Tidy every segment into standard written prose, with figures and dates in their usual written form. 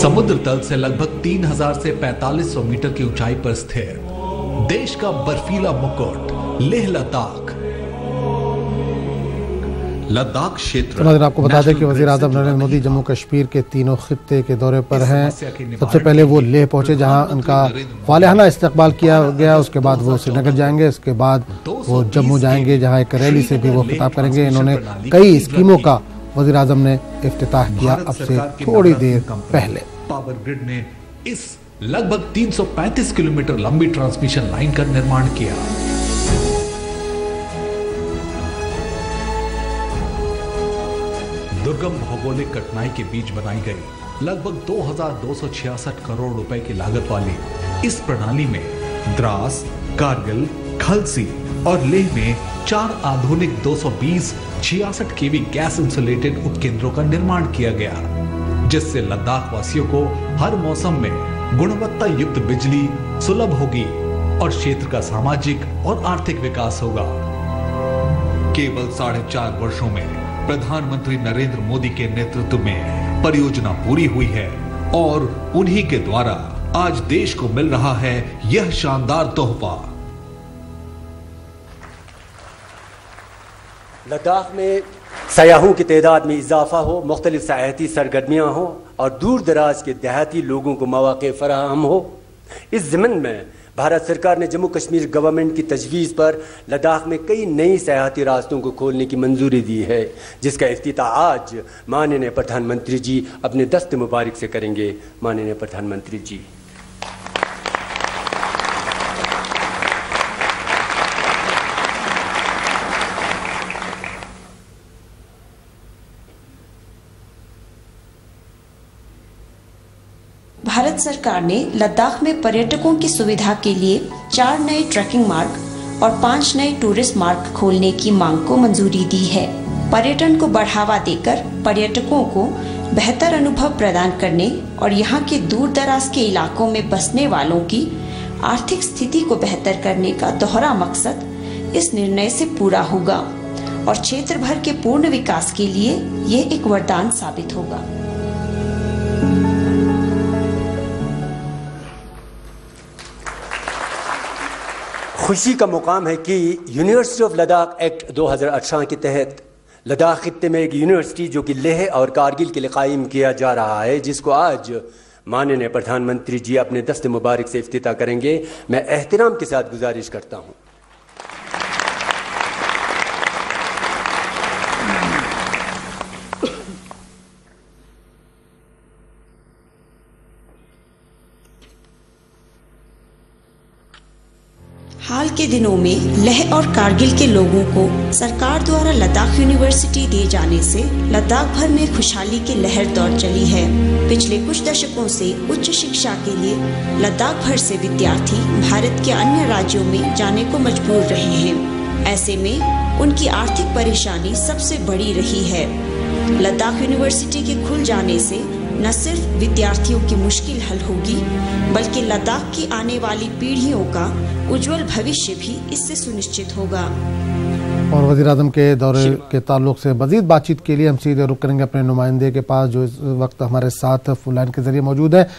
समुद्र तल से लगभग 3000 से 4500 मीटर की ऊंचाई पर स्थित देश का बर्फीला मुकुट लेह लद्दाख क्षेत्र। आपको बता दें कि वज़ीर आज़म नरेंद्र मोदी जम्मू कश्मीर के तीनों खित्ते के दौरे पर हैं। सबसे पहले वो लेह पहुंचे जहां उनका वालिहाना इस्तकबाल किया गया, उसके बाद वो श्रीनगर जाएंगे, उसके बाद वो जम्मू जाएंगे जहां एक रैली से भी वो खिताब करेंगे। इन्होंने कई स्कीमों का वज़ीर आज़म ने इफ्तिताह किया अब से थोड़ी देर पहले। पावर ग्रिड ने इस लगभग 335 किलोमीटर लंबी ट्रांसमिशन लाइन का निर्माण किया। दुर्गम भौगोलिक कठिनाई के बीच बनाई गई लगभग 2266 करोड़ रुपए की लागत वाली इस प्रणाली में द्रास, कारगिल, खलसी और लेह में 4 आधुनिक 220 66 केवी गैस इंसुलेटेड उपकेंद्रों का निर्माण किया गया, जिससे लद्दाख वासियों को हर मौसम में गुणवत्ता युक्त बिजली सुलभ होगी और क्षेत्र का सामाजिक और आर्थिक विकास होगा। केवल 4.5 वर्षों में प्रधानमंत्री नरेंद्र मोदी के नेतृत्व में परियोजना पूरी हुई है और उन्हीं के द्वारा आज देश को मिल रहा है यह शानदार तोहफा। लद्दाख में सयाहों की तादाद में इजाफा हो, मुख्तलिफ सयाहती सरगर्मियां हो और दूर दराज के देहाती लोगों को मौक़े फराहम हो। इस ज़मीन में भारत सरकार ने जम्मू कश्मीर गवर्नमेंट की तजवीज़ पर लद्दाख में कई नई सयाहती रास्तों को खोलने की मंजूरी दी है, जिसका इफ्तिताह आज माननीय प्रधानमंत्री जी अपने दस्त मुबारक से करेंगे। माननीय प्रधानमंत्री जी। भारत सरकार ने लद्दाख में पर्यटकों की सुविधा के लिए 4 नए ट्रैकिंग मार्ग और 5 नए टूरिस्ट मार्ग खोलने की मांग को मंजूरी दी है। पर्यटन को बढ़ावा देकर पर्यटकों को बेहतर अनुभव प्रदान करने और यहाँ के दूर दराज के इलाकों में बसने वालों की आर्थिक स्थिति को बेहतर करने का दोहरा मकसद इस निर्णय से पूरा होगा और क्षेत्र भर के पूर्ण विकास के लिए ये एक वरदान साबित होगा। खुशी का मुकाम है कि यूनिवर्सिटी ऑफ लद्दाख एक्ट 2018 के तहत लद्दाख खित्ते में एक यूनिवर्सिटी जो कि लेह और कारगिल के लिए कायम किया जा रहा है, जिसको आज माननीय प्रधानमंत्री जी अपने दस्त मुबारक से इफ्तिताह करेंगे। मैं एहतराम के साथ गुजारिश करता हूँ। हाल के दिनों में लेह और कारगिल के लोगों को सरकार द्वारा लद्दाख यूनिवर्सिटी दिए जाने से लद्दाख भर में खुशहाली की लहर दौड़ चली है। पिछले कुछ दशकों से उच्च शिक्षा के लिए लद्दाख भर से विद्यार्थी भारत के अन्य राज्यों में जाने को मजबूर रहे हैं। ऐसे में उनकी आर्थिक परेशानी सबसे बड़ी रही है। लद्दाख यूनिवर्सिटी के खुल जाने से न सिर्फ विद्यार्थियों की मुश्किल हल होगी, बल्कि लद्दाख की आने वाली पीढ़ियों का उज्जवल भविष्य भी इससे सुनिश्चित होगा। और वज़ीर आज़म के दौरे के ताल्लुक से मज़ीद बातचीत के लिए हम सीधे रुक करेंगे अपने नुमाइंदे के पास, जो इस वक्त हमारे साथ फोन लाइन के जरिए मौजूद है।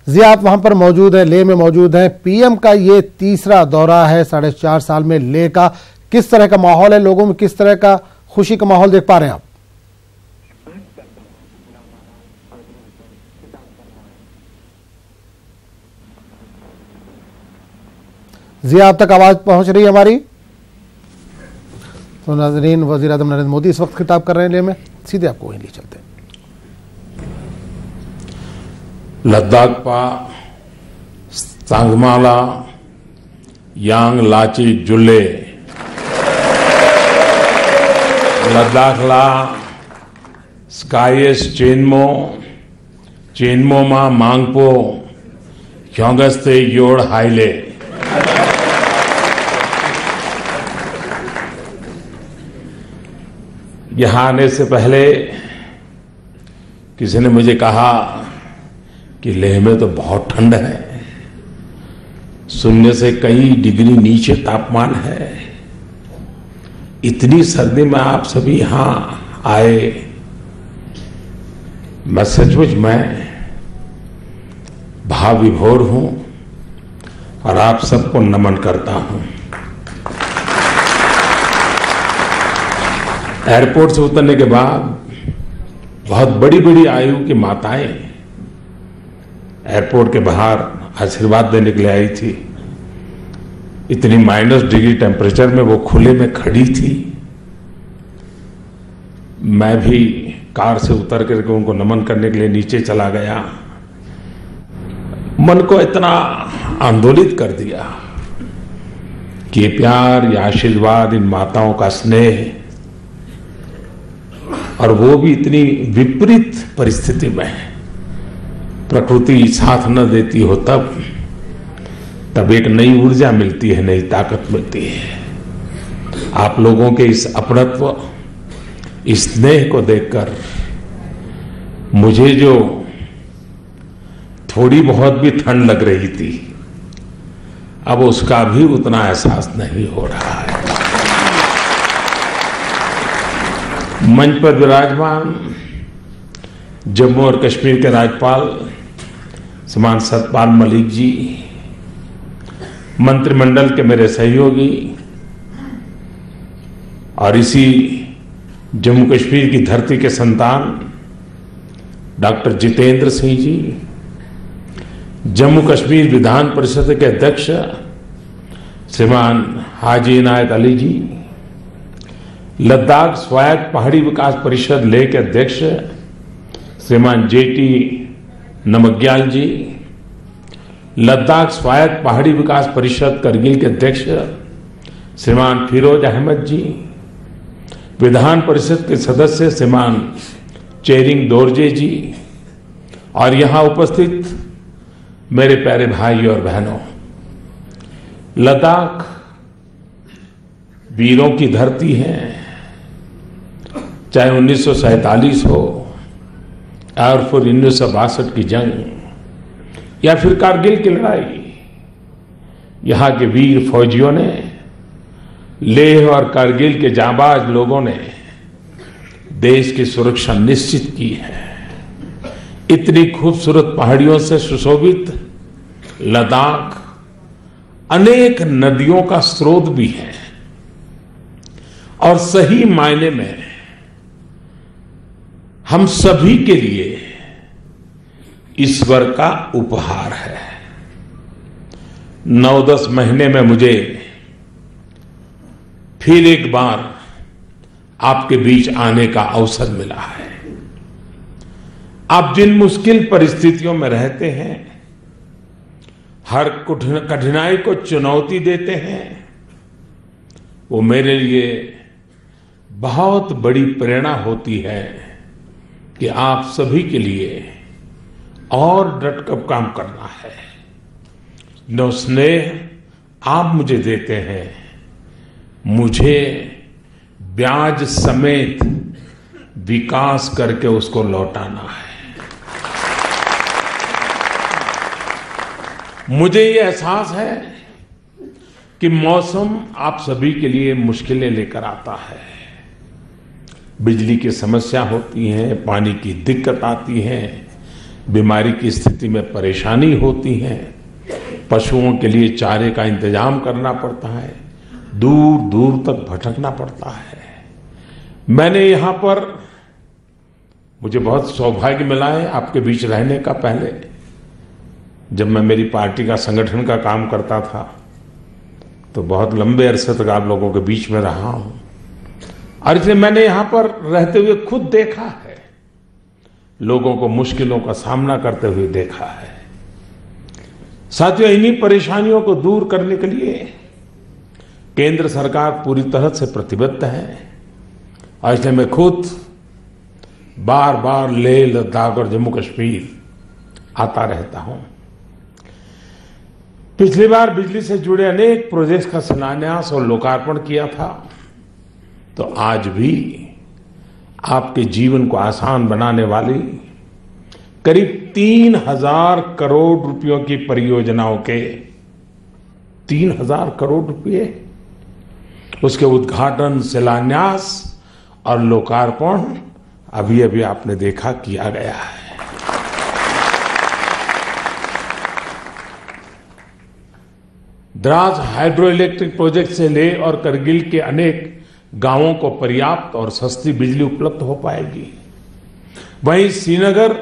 जिया, आप वहाँ पर मौजूद है, लेह में मौजूद है। पीएम का ये तीसरा दौरा है 4.5 साल में। लेह का किस तरह का माहौल है, लोगों में किस तरह का खुशी का माहौल देख पा रहे हैं आप? जिया, आप तक आवाज पहुंच रही है हमारी? तो नाज़रीन, वज़ीर आज़म नरेंद्र मोदी इस वक्त खिताब कर रहे हैं लेह में। सीधे आपको वहीं ले चलते हैं। लद्दाख पा सांगमाला यांग लाची जुल्ले लद्दाखला स्कायस चेनमो मा मांगपो ह्योंगस्ते योड़ हाइले। यहाँ आने से पहले किसी ने मुझे कहा कि लेह में तो बहुत ठंड है, शून्य से कई डिग्री नीचे तापमान है। इतनी सर्दी में आप सभी यहाँ आए, मैं सचमुच में भाव विभोर हूं और आप सबको नमन करता हूं। एयरपोर्ट से उतरने के बाद बहुत बड़ी बड़ी आयु की माताएं एयरपोर्ट के बाहर आशीर्वाद देने के लिए आई थी। इतनी -डिग्री टेम्परेचर में वो खुले में खड़ी थी। मैं भी कार से उतर करके उनको नमन करने के लिए नीचे चला गया। मन को इतना आंदोलित कर दिया कि ये प्यार, ये आशीर्वाद, इन माताओं का स्नेह, और वो भी इतनी विपरीत परिस्थिति में प्रकृति साथ न देती हो तब एक नई ऊर्जा मिलती है, नई ताकत मिलती है। आप लोगों के इस अपनत्व, इस स्नेह को देखकर मुझे जो थोड़ी बहुत भी ठंड लग रही थी, अब उसका भी उतना एहसास नहीं हो रहा है। मंच पर विराजमान जम्मू और कश्मीर के राज्यपाल श्रीमान सतपाल मलिक जी, मंत्रिमंडल के मेरे सहयोगी और इसी जम्मू कश्मीर की धरती के संतान डॉक्टर जितेंद्र सिंह जी, जम्मू कश्मीर विधान परिषद के अध्यक्ष श्रीमान हाजी इनायत अली जी, लद्दाख स्वायत्त पहाड़ी विकास परिषद लेह के अध्यक्ष श्रीमान जेटी नमग्याल जी, लद्दाख स्वायत्त पहाड़ी विकास परिषद करगिल के अध्यक्ष श्रीमान फिरोज अहमद जी, विधान परिषद के सदस्य श्रीमान चेरिंग दोरजे जी, और यहां उपस्थित मेरे प्यारे भाई और बहनों, लद्दाख वीरों की धरती है। चाहे 1947 हो और फिर 1962 की जंग या फिर कारगिल की लड़ाई, यहां के वीर फौजियों ने, लेह और कारगिल के जांबाज लोगों ने देश की सुरक्षा निश्चित की है। इतनी खूबसूरत पहाड़ियों से सुशोभित लद्दाख अनेक नदियों का स्रोत भी है और सही मायने में हम सभी के लिए ईश्वर का उपहार है। 9-10 महीने में मुझे फिर एक बार आपके बीच आने का अवसर मिला है। आप जिन मुश्किल परिस्थितियों में रहते हैं, हर कठिनाई को चुनौती देते हैं, वो मेरे लिए बहुत बड़ी प्रेरणा होती है कि आप सभी के लिए और डटकर काम करना है। जो स्नेह आप मुझे देते हैं, मुझे ब्याज समेत विकास करके उसको लौटाना है। मुझे ये एहसास है कि मौसम आप सभी के लिए मुश्किलें लेकर आता है। बिजली की समस्या होती है, पानी की दिक्कत आती है, बीमारी की स्थिति में परेशानी होती है, पशुओं के लिए चारे का इंतजाम करना पड़ता है, दूर दूर तक भटकना पड़ता है। मैंने यहां पर, मुझे बहुत सौभाग्य मिला है आपके बीच रहने का। पहले जब मैं मेरी पार्टी का संगठन का काम करता था तो बहुत लंबे अरसे तक आप लोगों के बीच में रहा हूं, और इसलिए मैंने यहां पर रहते हुए खुद देखा है, लोगों को मुश्किलों का सामना करते हुए देखा है। साथियों, इन्हीं परेशानियों को दूर करने के लिए केंद्र सरकार पूरी तरह से प्रतिबद्ध है, और इसलिए मैं खुद बार बार लेह, लद्दाख और जम्मू कश्मीर आता रहता हूं। पिछली बार बिजली से जुड़े अनेक प्रोजेक्ट का शिलान्यास और लोकार्पण किया था, तो आज भी आपके जीवन को आसान बनाने वाली करीब 3000 करोड़ रुपयों की परियोजनाओं के 3000 करोड़ रुपए, उसके उद्घाटन, शिलान्यास और लोकार्पण अभी अभी आपने देखा किया गया है। द्रास हाइड्रो इलेक्ट्रिक प्रोजेक्ट से लेह और करगिल के अनेक गांवों को पर्याप्त और सस्ती बिजली उपलब्ध हो पाएगी। वहीं श्रीनगर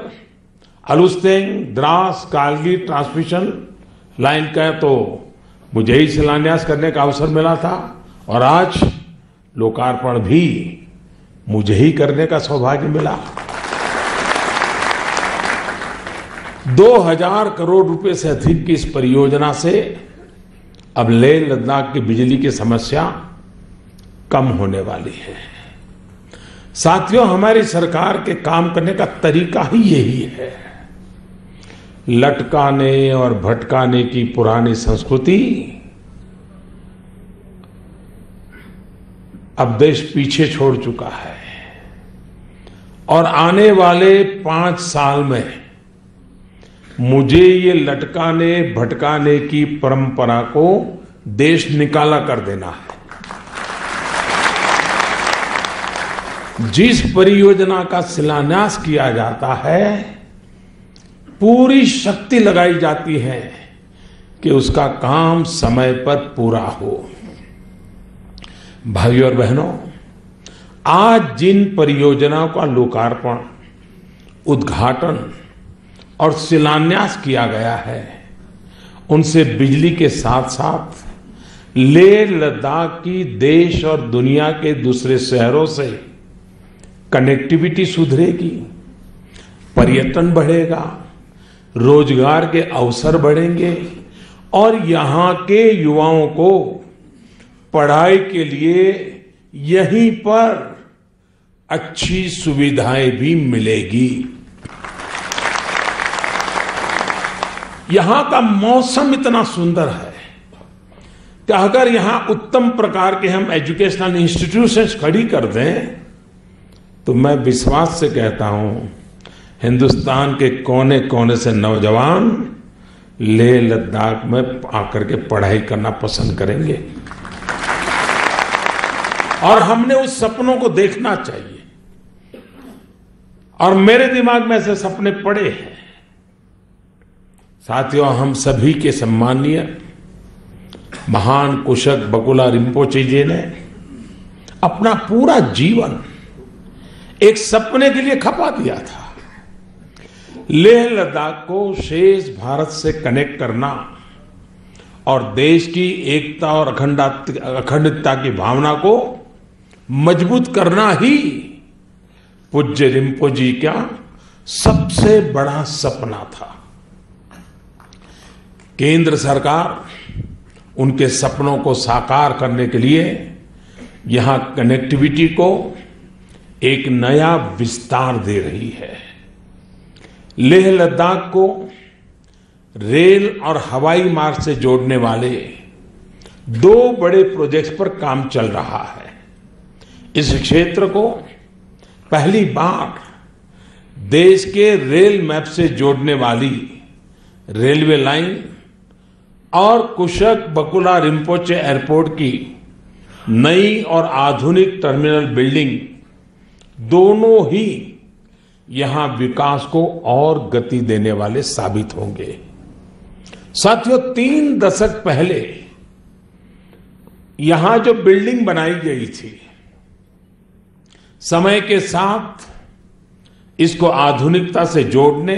अलुस्तेंग द्रास कारगिल ट्रांसमिशन लाइन का तो मुझे ही शिलान्यास करने का अवसर मिला था और आज लोकार्पण भी मुझे ही करने का सौभाग्य मिला। 2000 करोड़ रुपए से अधिक की इस परियोजना से अब लेह लद्दाख की बिजली की समस्या कम होने वाली है। साथियों, हमारी सरकार के काम करने का तरीका ही यही है। लटकाने और भटकाने की पुरानी संस्कृति अब देश पीछे छोड़ चुका है और आने वाले 5 साल में मुझे ये लटकाने भटकाने की परंपरा को देश निकाला कर देना है। जिस परियोजना का शिलान्यास किया जाता है, पूरी शक्ति लगाई जाती है कि उसका काम समय पर पूरा हो। भाइयों और बहनों, आज जिन परियोजनाओं का लोकार्पण, उद्घाटन और शिलान्यास किया गया है, उनसे बिजली के साथ साथ लेह लद्दाख की देश और दुनिया के दूसरे शहरों से कनेक्टिविटी सुधरेगी, पर्यटन बढ़ेगा, रोजगार के अवसर बढ़ेंगे और यहां के युवाओं को पढ़ाई के लिए यहीं पर अच्छी सुविधाएं भी मिलेगी। यहां का मौसम इतना सुंदर है कि अगर यहां उत्तम प्रकार के हम एजुकेशनल इंस्टीट्यूशंस खड़ी कर दें तो मैं विश्वास से कहता हूं, हिंदुस्तान के कोने कोने से नौजवान लेह लद्दाख में आकर के पढ़ाई करना पसंद करेंगे और हमने उस सपनों को देखना चाहिए। और मेरे दिमाग में ऐसे सपने पड़े हैं। साथियों, हम सभी के सम्मानीय महान कुशक बकुला रिम्पोचे जी ने अपना पूरा जीवन एक सपने के लिए खपा दिया था। लेह लद्दाख को शेष भारत से कनेक्ट करना और देश की एकता और अखंडता की भावना को मजबूत करना ही पूज्य रिम्पो जी का सबसे बड़ा सपना था। केंद्र सरकार उनके सपनों को साकार करने के लिए यहां कनेक्टिविटी को एक नया विस्तार दे रही है। लेह लद्दाख को रेल और हवाई मार्ग से जोड़ने वाले 2 बड़े प्रोजेक्ट्स पर काम चल रहा है। इस क्षेत्र को पहली बार देश के रेल मैप से जोड़ने वाली रेलवे लाइन और कुशक बकुला रिम्पोचे एयरपोर्ट की नई और आधुनिक टर्मिनल बिल्डिंग दोनों ही यहां विकास को और गति देने वाले साबित होंगे। साथियों, 3 दशक पहले यहां जो बिल्डिंग बनाई गई थी, समय के साथ इसको आधुनिकता से जोड़ने,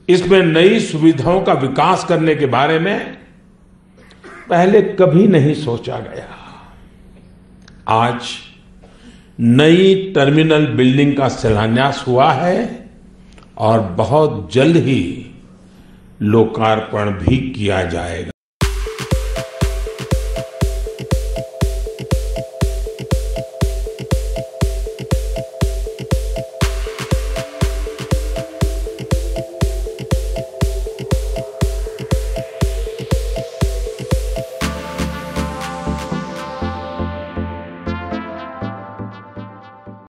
इसमें नई सुविधाओं का विकास करने के बारे में पहले कभी नहीं सोचा गया। आज नई टर्मिनल बिल्डिंग का शिलान्यास हुआ है और बहुत जल्द ही लोकार्पण भी किया जाएगा।